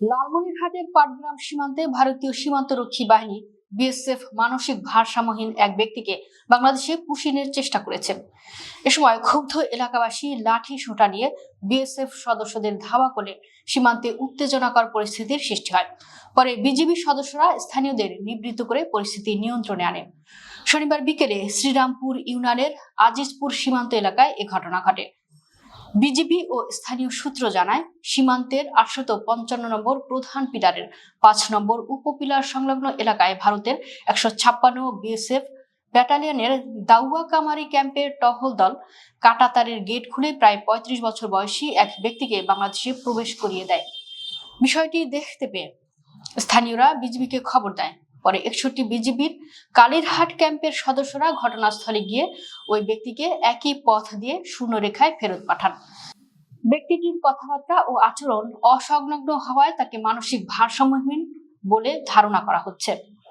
লালমনিরহাটের পাটগ্রাম সীমান্তে ভারতীয় সীমান্তরক্ষী বাহিনী বিএসএফ মানসিক ভারসাম্যহীন এক ব্যক্তিকে বাংলাদেশে পুশিনের চেষ্টা করেছে। এ সময় ক্ষুব্ধ এলাকাবাসী লাঠি সোঁটা নিয়ে বিএসএফ সদস্যদের ধাওয়া করে সীমান্তে উত্তেজনাকর পরিস্থিতির সৃষ্টি হয়। পরে বিজিবি সদস্যরা স্থানীয়দের নিবৃত্ত করে পরিস্থিতি নিয়ন্ত্রণে আনে। শনিবার বিকেলে শ্রীরামপুর ইউনিয়নের আজিজপুর সীমান্ত এলাকায় এ ঘটনা ঘটে। বিজিবি ও স্থানীয় সূত্র জানায়, সীমান্তের ৮৫৫ নম্বর প্রধান পিলারের ৫ নম্বর উপপিলার সংলগ্ন এলাকায় ভারতের ১৫৬ বিএসএফ ব্যাটালিয়নের দাউয়াকামারি ক্যাম্পের টহল দল কাঁটাতারের গেট খুলে প্রায় ৩৫ বছর বয়সী এক ব্যক্তিকে বাংলাদেশে প্রবেশ করিয়ে দেয়। বিষয়টি দেখতে পেয়ে স্থানীয়রা বিজিবিকে খবর দেয়। পরে ৬১ বিজিবির কালীরহাট ক্যাম্পের সদস্যরা ঘটনাস্থলে গিয়ে ওই ব্যক্তিকে একই পথ দিয়ে শূন্যরেখায় ফেরত পাঠান। ব্যক্তিটির কথাবার্তা ও আচরণ অসংলগ্ন হওয়ায় তাকে মানসিক ভারসাম্যহীন বলে ধারণা করা হচ্ছে।